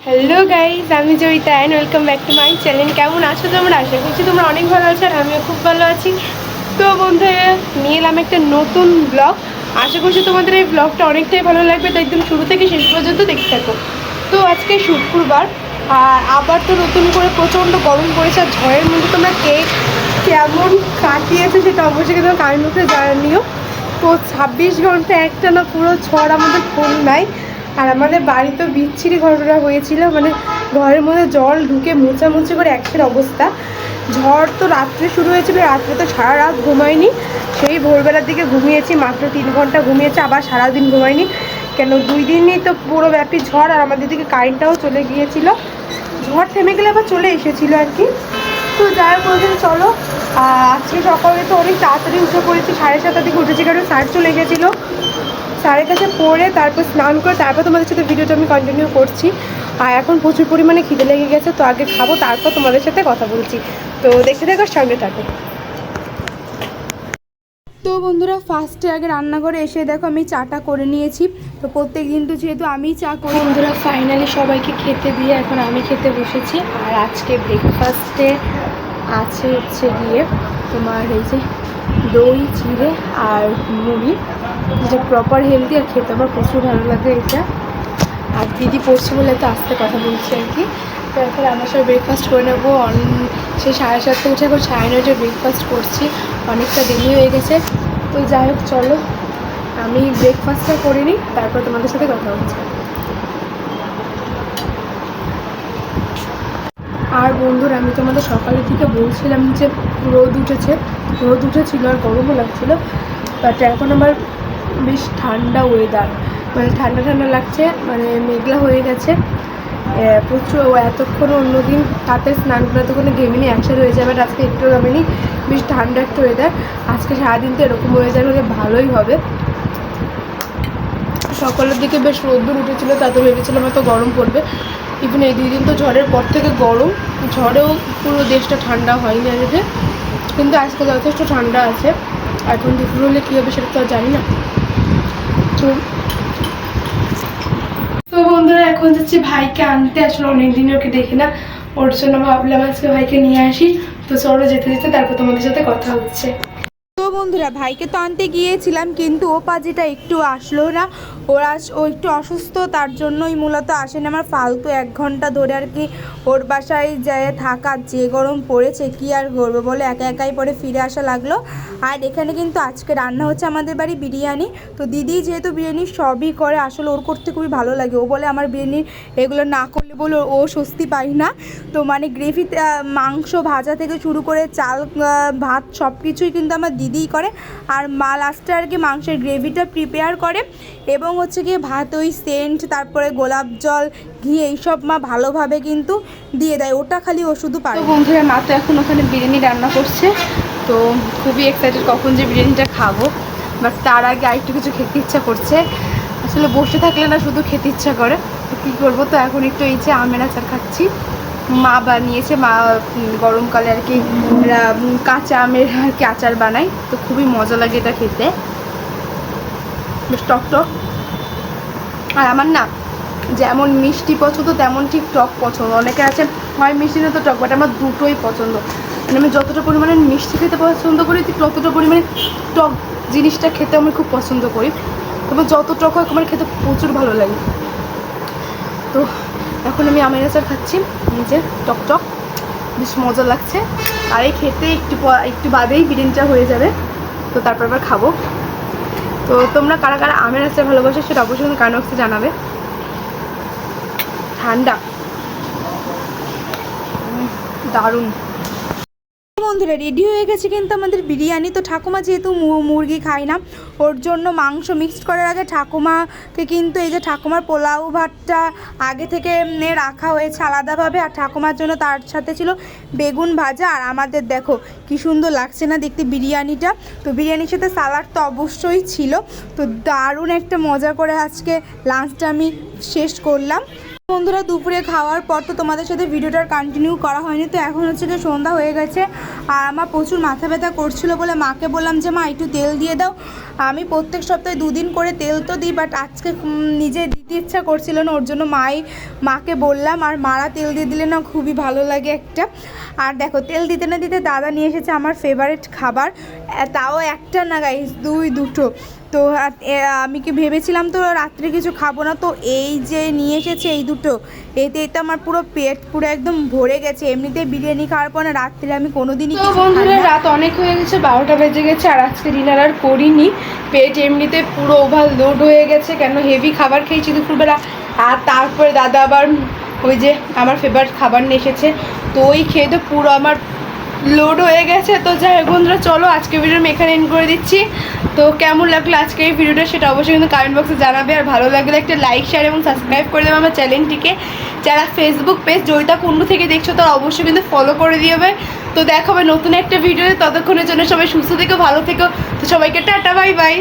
Hello guys, আমি Joyita and welcome back to my channel. কেমন আছো তোমরা? আশা করছি তোমরা অনেক ভালো আছো আর আমিও খুব ভালো আছি। তো বন্ধুরা, নিয়ে এলাম একটা নতুন ব্লগ। আশা করছি তোমাদের এই ব্লগটা অনেকটাই ভালো লাগবে, তাই একদম শুরু থেকে শেষ পর্যন্ত দেখতে থাকো। তো আজকে শুক্রবার, আর আবার তো নতুন করে প্রচণ্ড গরম পড়েছে। আর ঝড়ের মধ্যে তোমরা কেমন কাটিয়েছো সেটা অবশ্যই কিন্তু কারের মুখে জানিও। তো 26 ঘন্টা একটা না পুরো ঝড় আমাদের ফোন নাই। আর আমাদের বাড়ি তো বিচ্ছিরি ঘটনা হয়েছিল, মানে ঘরের মধ্যে জল ঢুকে মোছামুছি করে একশের অবস্থা। ঝড় তো রাত্রে শুরু হয়েছিল, রাত্রে তো সারা রাত ঘুমাইনি, সেই ভোরবেলার দিকে ঘুমিয়েছি, মাত্র 3 ঘন্টা ঘুমিয়েছি, আবার সারাদিন ঘুমাইনি। কেন 2 দিনই তো পুরো ব্যাপী ঝড়, আর আমাদের দিকে কারেন্টটাও চলে গিয়েছিল। ঝড় থেমে গেলে আবার চলে এসেছিলো আর কি। তো যাই হোক বলছেন চলো, আজকে সকালে তো অনেক তাড়াতাড়ি উঠে পড়েছি, 7:30টার দিকে উঠেছি, কারণ স্যার চলে গেছিলো। স্যারের কাছে পড়ে তারপর স্নান করে তারপর তোমাদের সাথে ভিডিওটা আমি কন্টিনিউ করছি। আর এখন প্রচুর পরিমাণে খিদে লেগে গেছে, তো আগে খাবো, তারপর তোমাদের সাথে কথা বলছি। তো দেখতে থাকো, সঙ্গে থাকো। তো বন্ধুরা, ফার্স্টে আগে রান্নাঘরে এসে দেখো আমি চাটা করে নিয়েছি। তো প্রত্যেক দিন তো যেহেতু আমি চা করি। বন্ধুরা, ফাইনালি সবাইকে খেতে দিয়ে এখন আমি খেতে বসেছি। আর আজকে ব্রেকফাস্টে আছে হচ্ছে গিয়ে তোমার এই যে দই চিড়ে আর মুড়ি, যেটা প্রপার হেলদি, আর খেতে আমার প্রচুর ভালো লাগে এটা। আর দিদি পড়ছে বলে তো আস্তে কথা বলছি আর কি। তো এখন আমার সবাই ব্রেকফাস্ট করে নেবো। সেই 7:30 উঠে এখন 9:30 ব্রেকফাস্ট করছি, অনেকটা দেরি হয়ে গেছে। তো যাই হোক চলো, আমি ব্রেকফাস্টটা করে নিই, তারপর তোমাদের সাথে কথা হচ্ছে। আর বন্ধুরা, আমি তোমাদের সকালের দিকে বলছিলাম যে রোদ উঠেছিল আর গরমও লাগছিলো, বাট এখন আমার বেশ ঠান্ডা ওয়েদার, মানে ঠান্ডা ঠান্ডা লাগছে, মানে মেঘলা হয়ে গেছে প্রচুর। এতক্ষণ অন্যদিন তাতে স্নান করে এতক্ষণে ঘেমিনি, একসাথে হয়ে যাবে, আজকে একটু ঘেমিনি, বেশ ঠান্ডা একটা ওয়েদার। আজকে সারাদিন তো এরকম ওয়েদার হলে ভালোই হবে। সকালের দিকে বেশ রোদ্দুর উঠেছিলো, তাতে ভেবেছিলাম হয়তো গরম পড়বে। ইভেন এই 2 দিন তো ঝড়ের পর থেকে গরম, ঝড়েও পুরো দেশটা ঠান্ডা হয়নি আজকে, কিন্তু আজকে যথেষ্ট ঠান্ডা আছে। এখন দুপুর হলে কী হবে সেটা তো আর জানি না। তো বন্ধুরা, এখন যাচ্ছি ভাইকে আনতে। আসলে অনেকদিন ওকে দেখি না, ওর জন্য ভাবলাম আজকে ভাইকে নিয়ে আসি। তো চলো যেতে যেতে তারপর তোমাদের সাথে কথা হচ্ছে। তো বন্ধুরা, ভাইকে তো আনতে গিয়েছিলাম, কিন্তু ও পাজিটা একটু আসলো না। ও একটু অসুস্থ, তার জন্যই মূলত আসেনি। আমার ফালতু 1 ঘন্টা ধরে আর কি ওর বাসায় যায় থাকা, যে গরম পড়েছে কি আর করবো বলে, একাই পরে ফিরে আসা লাগলো। আর এখানে কিন্তু আজকে রান্না হচ্ছে আমাদের বাড়ি বিরিয়ানি। তো দিদি যেহেতু বিরিয়ানি সবই করে, আসলে ওর করতে খুবই ভালো লাগে। ও বলে আমার বিরিয়ানি এগুলো না করলে বলে ও স্বস্তি পাই না। তো মানে গ্রেভি, মাংস ভাজা থেকে শুরু করে চাল ভাত সব কিছুই কিন্তু আমার দিদিই করে। আর মা লাস্টে আর কি মাংসের গ্রেভিটা প্রিপেয়ার করে, এবং হচ্ছে গিয়ে ভাত ওই সেন্ট, তারপরে গোলাপ জল, ঘি, এইসব মা ভালোভাবে কিন্তু দিয়ে দেয়, ওটা খালি ও শুধু পারে। তো বন্ধুরা, মা তো এখন ওখানে বিরিয়ানি রান্না করছে, তো খুবই এক্সাইটেড কখন যে বিরিয়ানিটা খাবো। বাট তার আগে আরেকটু কিছু খেতে ইচ্ছা করছে। আসলে বসে থাকলে না শুধু খেতে ইচ্ছা করে, তো কী করবো। তো এখন একটু এই যে আমের আচার খাচ্ছি, মা বানিয়েছে। মা গরমকালে আর কি কাঁচা আমের আর কি আচার বানায়, তো খুবই মজা লাগে এটা খেতে, বেশ টক টক। আর আমার না যেমন মিষ্টি পছন্দ তেমন ঠিক টক পছন্দ। অনেকে আছে হয় মিষ্টি না তো টক, বাট আমার দুটোই পছন্দ। মানে আমি যতটা পরিমাণে মিষ্টি খেতে পছন্দ করি, ঠিক ততটা পরিমাণে টক জিনিসটা খেতে আমি খুব পছন্দ করি। তবে যত টক হয় আমার খেতে প্রচুর ভালো লাগে। তো এখন আমি আমের আচার খাচ্ছি, নিজে টক টক, বেশ মজা লাগছে। আর এই খেতে একটু বাদেই বিরিয়ানিটা হয়ে যাবে, তো তারপর আবার খাবো। তো তোমরা কারা কারা আমের আচার ভালোবাসো সেটা অবশ্যই কমেন্ট বক্সে জানাবে। ঠান্ডা, দারুণ। বন্ধুরা, রেডি হয়ে গেছে কিন্তু আমাদের বিরিয়ানি। তো ঠাকুমা যেহেতু মুরগি খায় না, ওর জন্য মাংস মিক্সড করার আগে ঠাকুমাকে কিন্তু এই যে ঠাকুমার পোলাও ভাতটা আগে থেকে রাখা হয়েছে আলাদাভাবে, আর ঠাকুমার জন্য তার সাথে ছিল বেগুন ভাজা। আর আমাদের দেখো কি সুন্দর লাগছে না দেখতে বিরিয়ানিটা। তো বিরিয়ানির সাথে সালাড তো অবশ্যই ছিল। তো দারুণ একটা মজা করে আজকে লাঞ্চটা আমি শেষ করলাম। বন্ধুরা দুপুরে খাওয়ার পর তো তোমাদের সাথে ভিডিওটার কন্টিনিউ করা হয়নি, তো এখন হচ্ছে যে সন্ধ্যা হয়ে গেছে আর আমার প্রচুর মাথা ব্যথা করছিল বলে মাকে বললাম যে মা একটু তেল দিয়ে দাও। আমি প্রত্যেক সপ্তাহে 2 দিন করে তেল তো দিই, বাট আজকে নিজে দিতে ইচ্ছা করছিল না, ওর জন্য মাকে বললাম, আর মারা তেল দিয়ে দিলে না খুবই ভালো লাগে একটা। আর দেখো তেল দিতে না দিতে দাদা নিয়ে এসেছে আমার ফেভারিট খাবার, তাও একটা না গাইস, দুটো। তো আমি কি ভেবেছিলাম তো রাত্রে কিছু খাবো না, তো এই যে নিয়ে এসেছে এই দুটো, এতে আমার পুরো পেট পুরো একদম ভরে গেছে। এমনিতে বিরিয়ানি খাওয়ার পর না রাত্রে আমি কোনোদিনই তো বন্ধুরা রাত অনেক হয়ে গেছে, 12টা বেজে গেছে, আর আজকে ডিনার আর করিনি। পেট এমনিতে পুরো ওভারলোড হয়ে গেছে, কেন হেভি খাবার খেয়েছি দুপুরবেলা। আর তারপরে দাদা আবার ওই যে আমার ফেভারিট খাবার নিয়ে এসেছে, তো ওই খেয়ে তো পুরো আমার লোড হয়ে গেছে। তো যাই হোক বন্ধুরা, চলো আজকে ভিডিও আমি এখানে এন্ড করে দিচ্ছি। তো কেমন লাগলো আজকে এই ভিডিওটা সেটা অবশ্যই কিন্তু কমেন্ট বক্সে জানাবে, আর ভালো লাগলে একটা লাইক শেয়ার এবং সাবস্ক্রাইব করে দেবে আমার চ্যানেলটিকে। যারা ফেসবুক পেজ জয়িতা কুন্ডু থেকে দেখছো তারা অবশ্যই কিন্তু ফলো করে দিবে। তো দেখা হবে নতুন একটা ভিডিওতে, ততক্ষণের জন্য সবাই সুস্থ থেকো, ভালো থেকো। তো সবাইকে টাটা, বাই বাই।